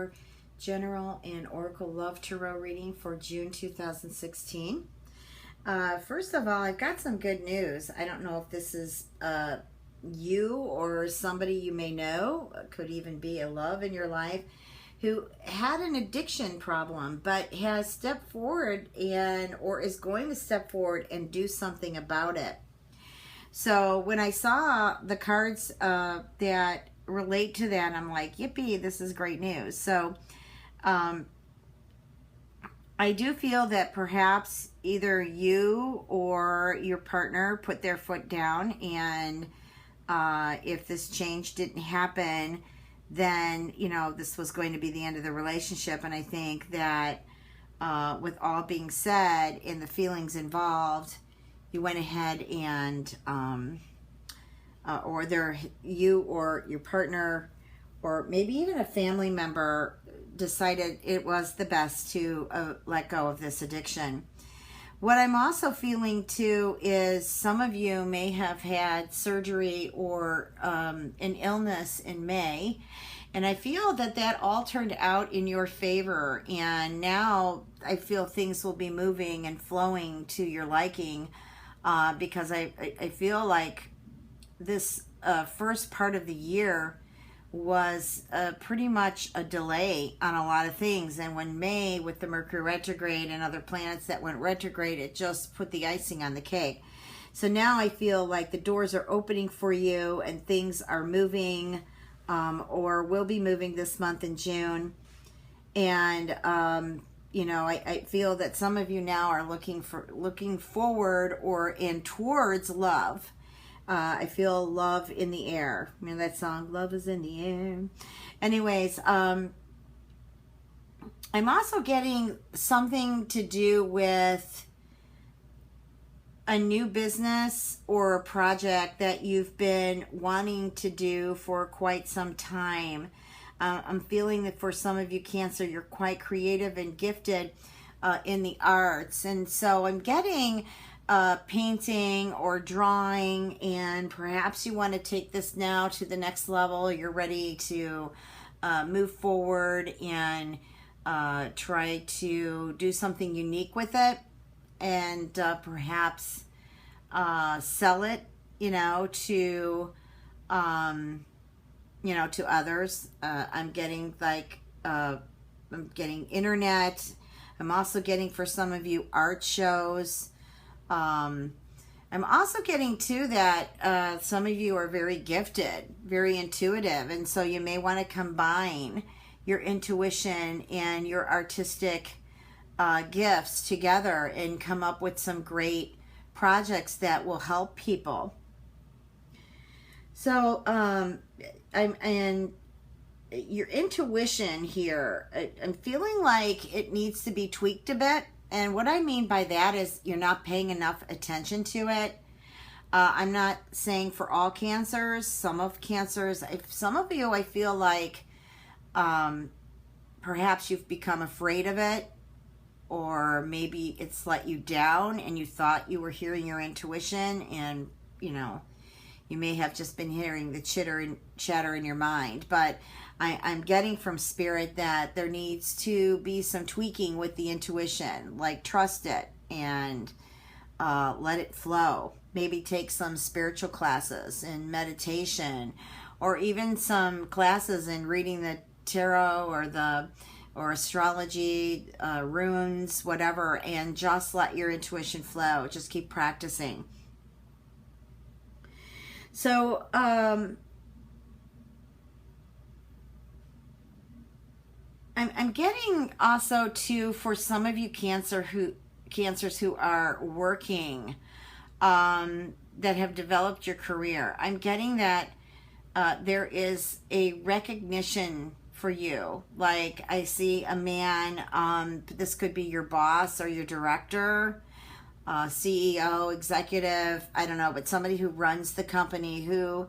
your General and Oracle Love Tarot reading for June 2016. First of all, I've got some good news. I don't know if this is you or somebody you may know, could even be a love in your life, who had an addiction problem but has stepped forward or is going to step forward and do something about it. So when I saw the cards that relate to that, I'm like, yippee, this is great news. So I do feel that perhaps either you or your partner put their foot down, and if this change didn't happen, then, you know, this was going to be the end of the relationship. And I think that with all being said and the feelings involved, you went ahead and you or your partner or maybe even a family member decided it was the best to let go of this addiction. What I'm also feeling too is some of you may have had surgery or an illness in May, and I feel that all turned out in your favor, and now I feel things will be moving and flowing to your liking, because I feel like this first part of the year was pretty much a delay on a lot of things, and when May, with the Mercury retrograde and other planets that went retrograde, it just put the icing on the cake. So now I feel like the doors are opening for you and things are moving, or will be moving this month in June. And you know, I feel that some of you now are looking forward and towards love. I feel love in the air. You know that song, Love is in the Air. Anyways, I'm also getting something to do with a new business or a project that you've been wanting to do for quite some time. I'm feeling that for some of you, Cancer, you're quite creative and gifted in the arts. And so I'm getting painting or drawing, and perhaps you want to take this now to the next level. You're ready to move forward and try to do something unique with it, and perhaps sell it, to to others. I'm getting I'm getting internet. I'm also getting, for some of you, art shows. I'm also getting too that some of you are very gifted, very intuitive, and so you may want to combine your intuition and your artistic gifts together and come up with some great projects that will help people. So and your intuition here, I'm feeling like it needs to be tweaked a bit. And what I mean by that is you're not paying enough attention to it. I'm not saying for all cancers. Some of you, I feel like perhaps you've become afraid of it, or maybe it's let you down and you thought you were hearing your intuition, and you may have just been hearing the chatter in your mind. But I'm getting from Spirit that there needs to be some tweaking with the intuition, like trust it and let it flow. Maybe take some spiritual classes and meditation, or even some classes in reading the tarot or astrology, runes, whatever, and just let your intuition flow. Just keep practicing. So, I'm getting also too, for some of you cancers who are working, that have developed your career. I'm getting that there is a recognition for you. Like, I see a man, this could be your boss or your director, CEO, executive, I don't know, but somebody who runs the company who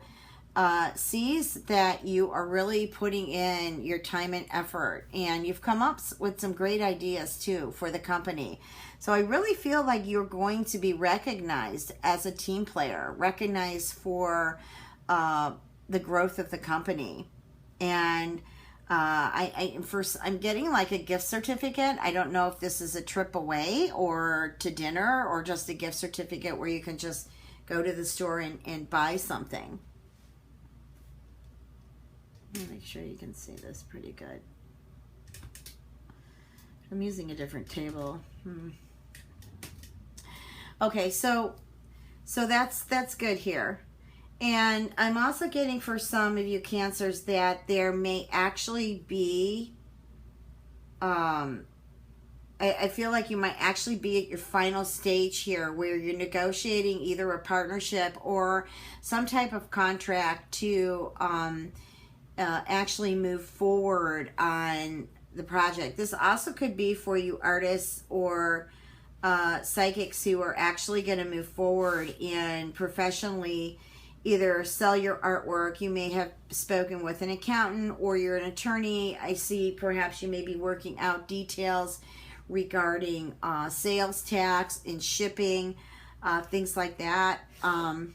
sees that you are really putting in your time and effort, and you've come up with some great ideas too for the company. So I really feel like you're going to be recognized as a team player, recognized for the growth of the company. And I'm getting like a gift certificate. I don't know if this is a trip away or to dinner or just a gift certificate where you can just go to the store and buy something. Make sure you can see this pretty good. I'm using a different table. Okay, so that's good here. And I'm also getting for some of you Cancers that there may actually be, I feel like you might actually be at your final stage here where you're negotiating either a partnership or some type of contract to actually move forward on the project. This also could be for you artists or psychics who are actually going to move forward and professionally either sell your artwork. You may have spoken with an accountant or you're an attorney. I see perhaps you may be working out details regarding sales tax and shipping, things like that. And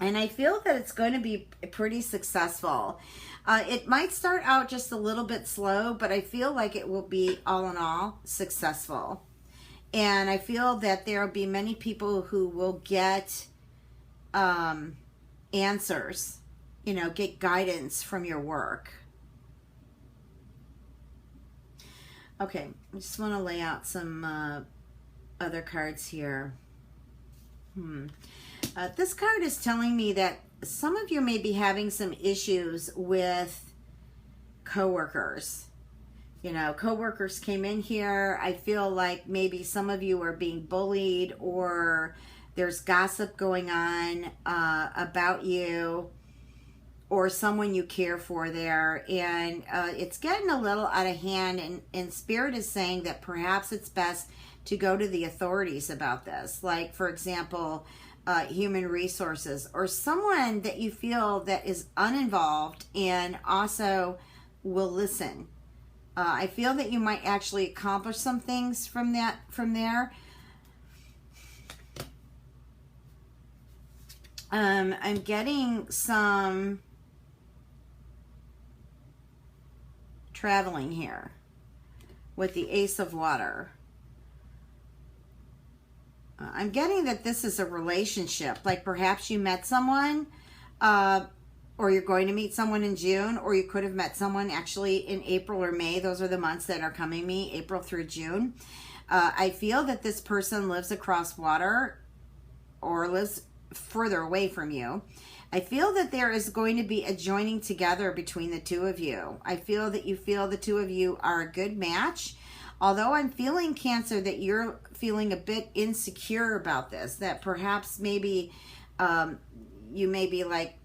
I feel that it's going to be pretty successful. It might start out just a little bit slow, but I feel like it will be all in all successful. And I feel that there will be many people who will get answers, get guidance from your work. Okay, I just want to lay out some other cards here. This card is telling me that some of you may be having some issues with coworkers. Coworkers came in here. I feel like maybe some of you are being bullied or there's gossip going on about you or someone you care for there. And it's getting a little out of hand. And Spirit is saying that perhaps it's best to go to the authorities about this. Like, for example, human resources or someone that you feel that is uninvolved and also will listen. I feel that you might actually accomplish some things from there. I'm getting some traveling here with the Ace of Water. I'm getting that this is a relationship. Like perhaps you met someone, or you're going to meet someone in June, or you could have met someone actually in April or May. Those are the months that are coming me, April through June. I feel that this person lives across water or lives further away from you. I feel that there is going to be a joining together between the two of you. I feel that you feel the two of you are a good match. Although I'm feeling, Cancer, that you're feeling a bit insecure about this, that perhaps maybe you may be like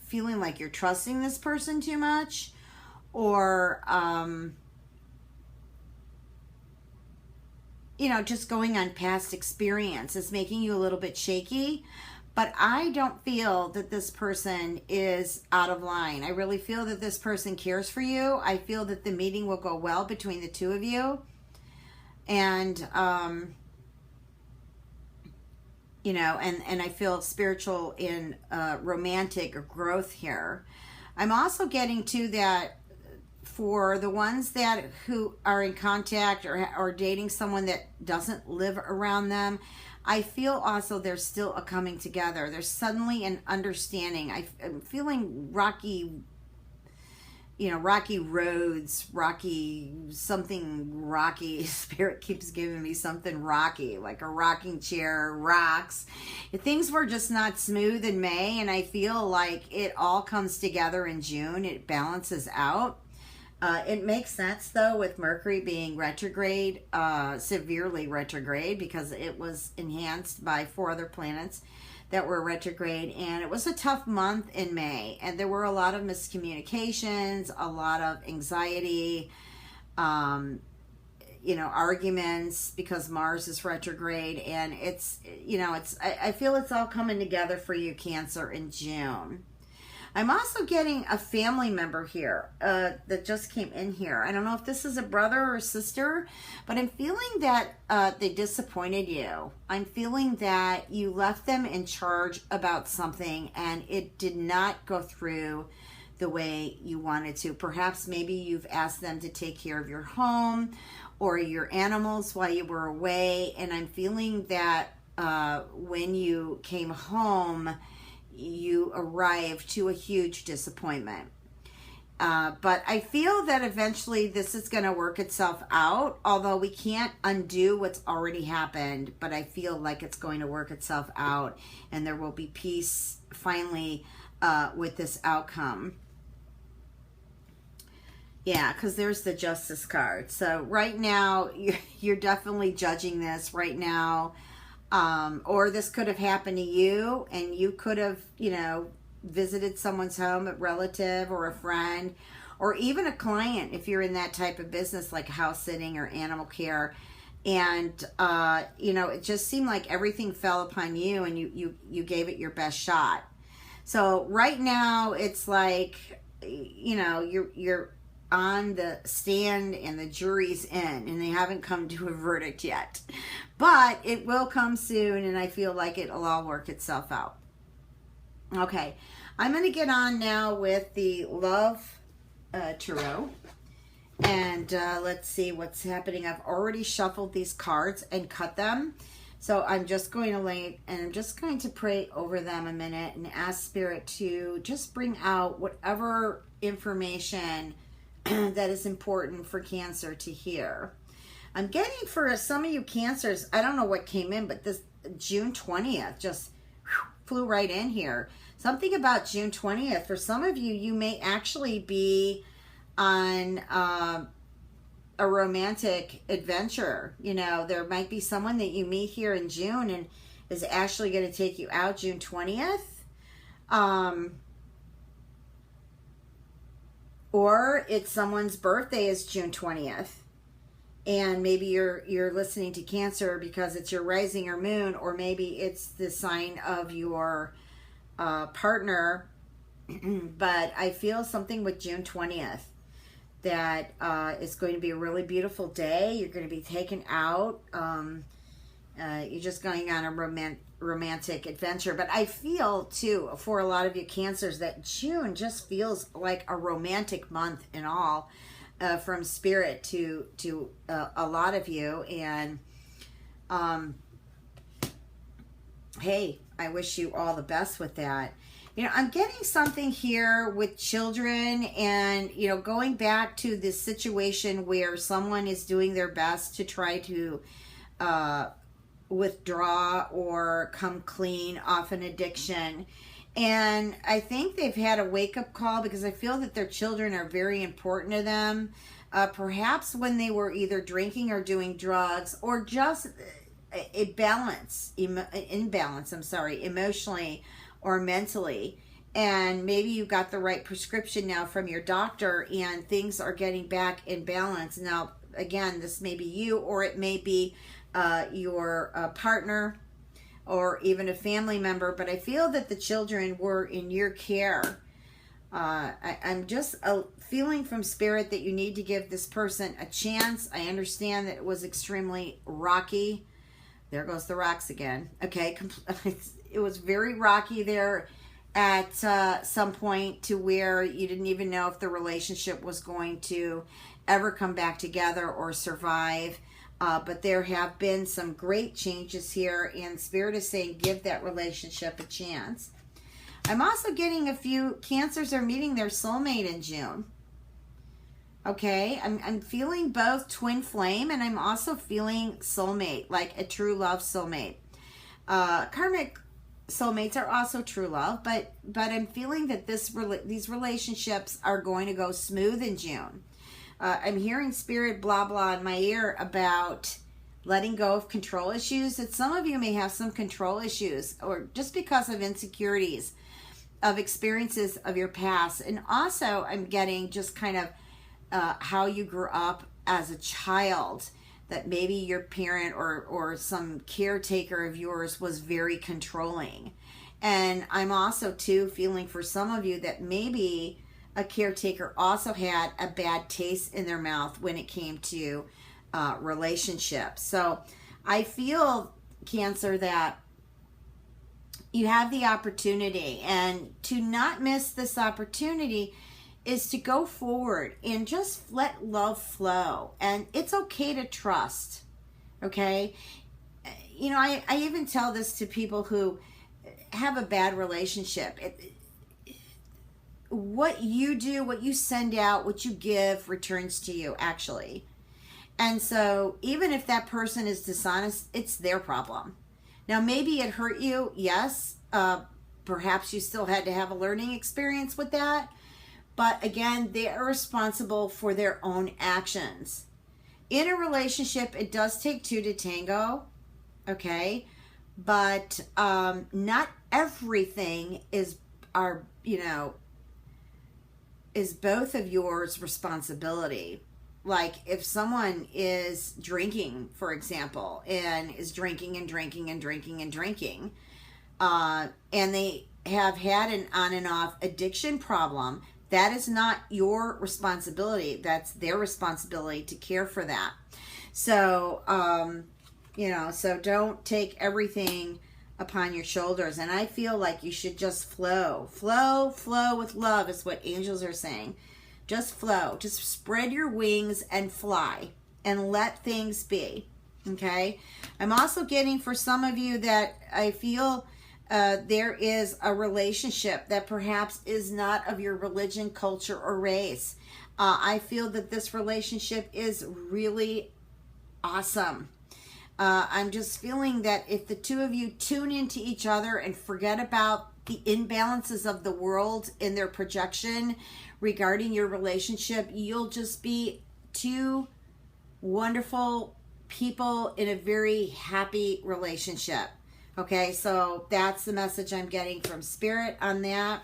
feeling like you're trusting this person too much, or just going on past experience is making you a little bit shaky. But I don't feel that this person is out of line. I really feel that this person cares for you. I feel that the meeting will go well between the two of you. And, and I feel spiritual and romantic growth here. I'm also getting to that for the ones who are in contact or dating someone that doesn't live around them. I feel also there's still a coming together. There's suddenly an understanding. I'm feeling rocky roads, something rocky. Spirit keeps giving me something rocky, like a rocking chair, rocks. Things were just not smooth in May, and I feel like it all comes together in June. It balances out. It makes sense, though, with Mercury being retrograde, severely retrograde, because it was enhanced by 4 other planets that were retrograde. And it was a tough month in May. And there were a lot of miscommunications, a lot of anxiety, arguments because Mars is retrograde. And I feel it's all coming together for you, Cancer, in June. I'm also getting a family member here that just came in here. I don't know if this is a brother or a sister, but I'm feeling that they disappointed you. I'm feeling that you left them in charge about something and it did not go through the way you wanted to. Perhaps maybe you've asked them to take care of your home or your animals while you were away. And I'm feeling that when you came home, you arrived to a huge disappointment. But I feel that eventually this is going to work itself out, although we can't undo what's already happened. But I feel like it's going to work itself out, and there will be peace finally with this outcome. Yeah, because there's the Justice card. So right now, you're definitely judging this right now. Or this could have happened to you, and you could have, visited someone's home, a relative or a friend, or even a client if you're in that type of business like house sitting or animal care. And, it just seemed like everything fell upon you, and you gave it your best shot. So right now it's like, you're on the stand and the jury's in, and they haven't come to a verdict yet, but it will come soon, and I feel like it'll all work itself out. Okay, I'm going to get on now with the Love Tarot, and let's see what's happening. I've already shuffled these cards and cut them, so I'm just going to lay, and I'm just going to pray over them a minute and ask Spirit to just bring out whatever information that is important for Cancer to hear. I'm getting for some of you Cancers, I don't know what came in, but this June 20th just flew right in here. Something about June 20th. For some of you, you may actually be on a romantic adventure. There might be someone that you meet here in June and is actually going to take you out June 20th. Or it's someone's birthday is June 20th. And maybe you're listening to Cancer because it's your rising or moon, or maybe it's the sign of your partner. But I feel something with June 20th that it's going to be a really beautiful day. You're going to be taken out. You're just going on a romantic adventure. But I feel too, for a lot of you Cancers, that June just feels like a romantic month in all. From Spirit to a lot of you, and hey, I wish you all the best with that. I'm getting something here with children, and going back to this situation where someone is doing their best to try to withdraw or come clean off an addiction. And I think they've had a wake-up call because I feel that their children are very important to them. Perhaps when they were either drinking or doing drugs, or just imbalance, emotionally or mentally. And maybe you got the right prescription now from your doctor, and things are getting back in balance. Now, again, this may be you, or it may be your partner, or even a family member, but I feel that the children were in your care. I'm just feeling from Spirit that you need to give this person a chance. I understand that it was extremely rocky. There goes the rocks again. Okay, it was very rocky there at some point, to where you didn't even know if the relationship was going to ever come back together or survive. But there have been some great changes here, and Spirit is saying give that relationship a chance. I'm also getting a few Cancers are meeting their soulmate in June. Okay, I'm feeling both twin flame, and I'm also feeling soulmate, like a true love soulmate. Karmic soulmates are also true love, but I'm feeling that these relationships are going to go smooth in June. I'm hearing Spirit blah blah in my ear about letting go of control issues. That some of you may have some control issues, or just because of insecurities of experiences of your past. And also I'm getting just kind of how you grew up as a child, that maybe your parent or some caretaker of yours was very controlling. And I'm also too feeling for some of you that maybe a caretaker also had a bad taste in their mouth when it came to relationships. So I feel, Cancer, that you have the opportunity, and to not miss this opportunity, is to go forward and just let love flow. And it's okay to trust. Okay? You know, I even tell this to people who have a bad relationship. What you do, what you send out, what you give returns to you, actually. And so even if that person is dishonest, it's their problem. Now, maybe it hurt you. Yes. Perhaps you still had to have a learning experience with that. But again, they are responsible for their own actions. In a relationship, it does take two to tango. Okay. But not everything is both of yours responsibility. Like if someone is drinking, for example, and is drinking and drinking and drinking and drinking, and they have had an on and off addiction problem, that is not your responsibility. That's their responsibility to care for that. So, so don't take everything upon your shoulders. And I feel like you should just flow with love is what angels are saying. Just flow. Just spread your wings and fly and let things be. Okay? I'm also getting for some of you that I feel there is a relationship that perhaps is not of your religion, culture, or race. I feel that this relationship is really awesome. I'm just feeling that if the two of you tune into each other and forget about the imbalances of the world in their projection regarding your relationship, you'll just be two wonderful people in a very happy relationship. Okay, so that's the message I'm getting from Spirit on that.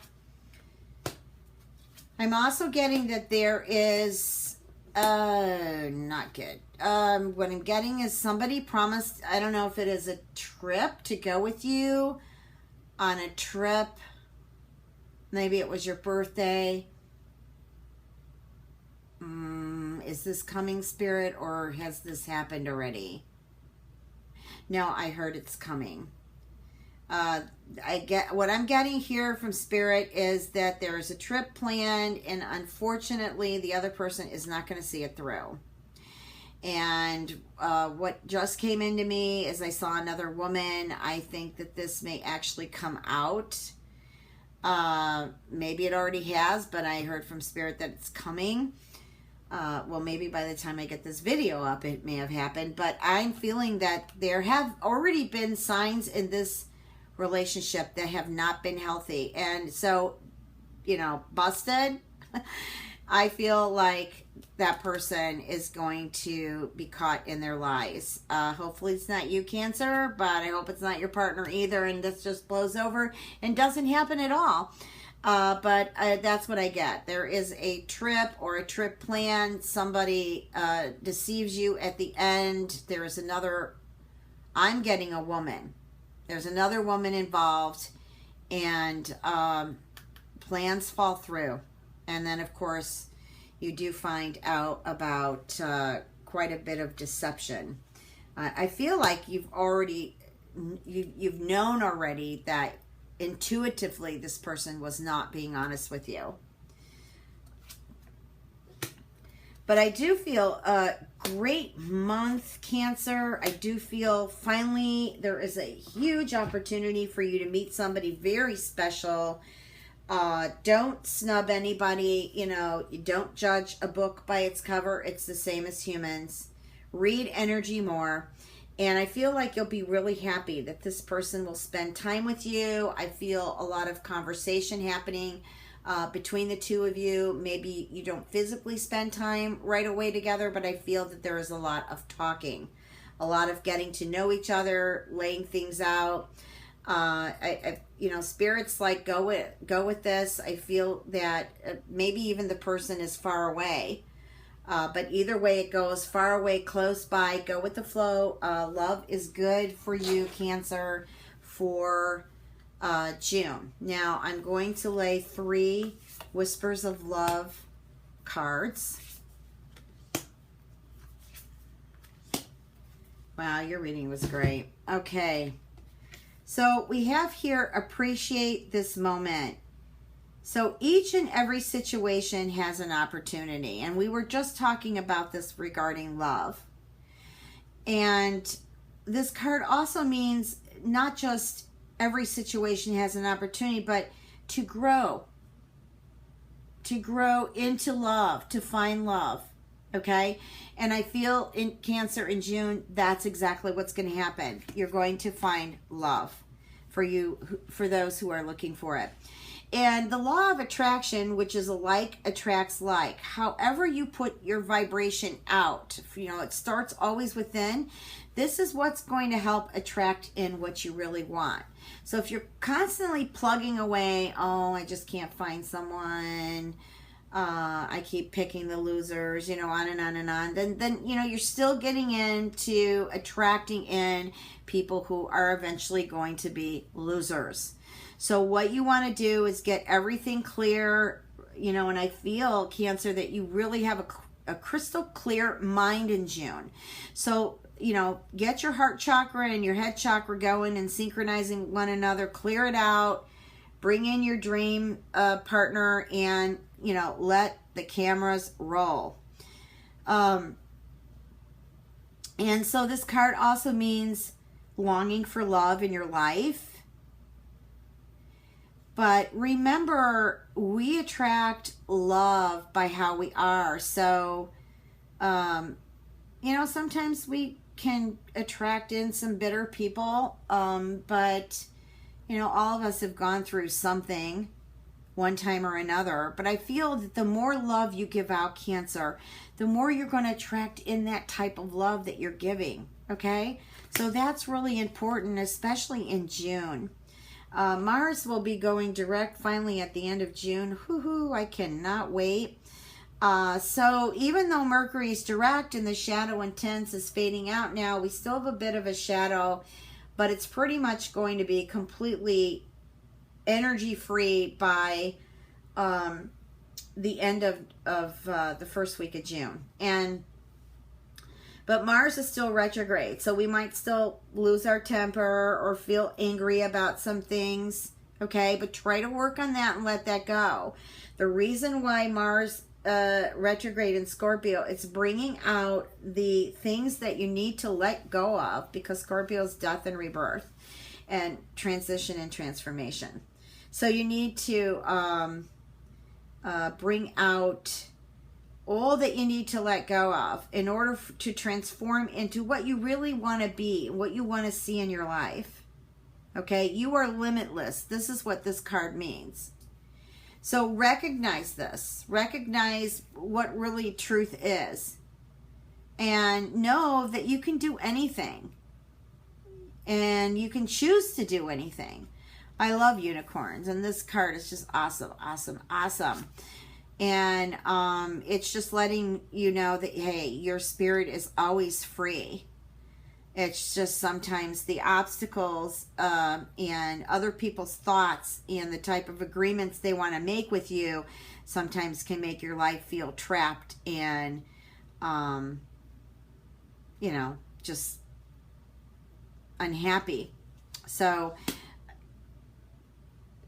I'm also getting that there is, not good. What I'm getting is somebody promised, I don't know if it is a trip to go with you on a trip. Maybe it was your birthday. Is this coming, Spirit, or has this happened already? No, I heard it's coming. What I'm getting here from Spirit is that there is a trip planned, and unfortunately, the other person is not going to see it through. And what just came into me is I saw another woman. I think that this may actually come out. Maybe it already has, but I heard from Spirit that it's coming. Well, maybe by the time I get this video up, it may have happened. But I'm feeling that there have already been signs in this relationship that have not been healthy. And so, busted. I feel like that person is going to be caught in their lies. Hopefully it's not you, Cancer, but I hope it's not your partner either, and this just blows over and doesn't happen at all. But that's what I get. There is a trip or a trip plan. Somebody deceives you at the end. There is another, I'm getting a woman. There's another woman involved, and plans fall through. And then, of course, you do find out about quite a bit of deception. I feel like you've known already that intuitively this person was not being honest with you. But I do feel a great month, Cancer. I do feel finally there is a huge opportunity for you to meet somebody very special. Don't snub anybody. You don't judge a book by its cover. It's the same as humans. Read energy more. And I feel like you'll be really happy that this person will spend time with you. I feel a lot of conversation happening between the two of you. Maybe you don't physically spend time right away together, but I feel that there is a lot of talking, a lot of getting to know each other, laying things out. Spirit's like, go with this. I feel that maybe even the person is far away. But either way it goes, far away, close by, go with the flow. Love is good for you, Cancer, for June. Now, I'm going to lay 3 Whispers of Love cards. Wow, your reading was great. Okay. So we have here, appreciate this moment. So each and every situation has an opportunity. And we were just talking about this regarding love. And this card also means not just every situation has an opportunity, but to grow into love, to find love. Okay? And I feel in Cancer in June, that's exactly what's going to happen. You're going to find love for you, for those who are looking for it. And the law of attraction, which is like attracts like. However you put your vibration out, it starts always within. This is what's going to help attract in what you really want. So if you're constantly plugging away, oh, I just can't find someone, I keep picking the losers, on and on and on, then you're still getting into attracting in people who are eventually going to be losers. So what you want to do is get everything clear, and I feel, Cancer, that you really have a crystal clear mind in June. So, get your heart chakra and your head chakra going and synchronizing one another, clear it out, bring in your dream partner, and, let the cameras roll. And so this card also means longing for love in your life. But remember, we attract love by how we are. So, sometimes we can attract in some bitter people. But, all of us have gone through something one time or another. But I feel that the more love you give out, Cancer, the more you're going to attract in that type of love that you're giving. Okay? So that's really important, especially in June. Mars will be going direct finally at the end of June. Woohoo, I cannot wait. So even though Mercury's direct and the shadow intense is fading out now, we still have a bit of a shadow, but it's pretty much going to be completely energy free by the end of the first week of June. But Mars is still retrograde, so we might still lose our temper or feel angry about some things, okay? But try to work on that and let that go. The reason why Mars retrograde in Scorpio, it's bringing out the things that you need to let go of, because Scorpio is death and rebirth and transition and transformation. So you need to bring out all that you need to let go of in order to transform into what you really want to be, what you want to see in your life. Okay, you are limitless. This is what this card means. So recognize this. Recognize what really truth is. And know that you can do anything. And you can choose to do anything. I love unicorns. And this card is just awesome, awesome, awesome. And it's just letting you know that, hey, your spirit is always free. It's just sometimes the obstacles and other people's thoughts and the type of agreements they want to make with you sometimes can make your life feel trapped and, just unhappy. So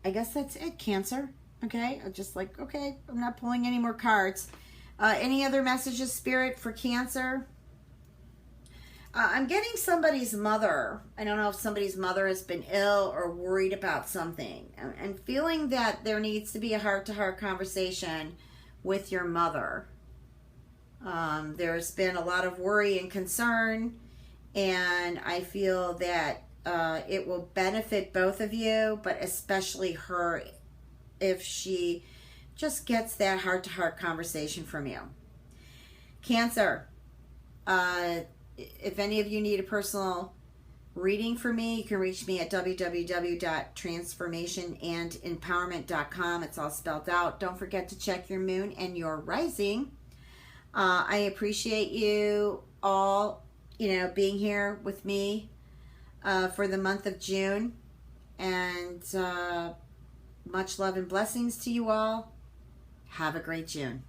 I guess that's it, Cancer. Okay, I'm just like, okay, I'm not pulling any more cards. Any other messages, Spirit, for Cancer? I'm getting somebody's mother. I don't know if somebody's mother has been ill or worried about something. And feeling that there needs to be a heart-to-heart conversation with your mother. There's been a lot of worry and concern. And I feel that it will benefit both of you, but especially her, if she just gets that heart-to-heart conversation from you. Cancer, if any of you need a personal reading for me, you can reach me at www.transformationandempowerment.com. It's all spelled out. Don't forget to check your moon and your rising. I appreciate you all, being here with me for the month of June. And much love and blessings to you all. Have a great June.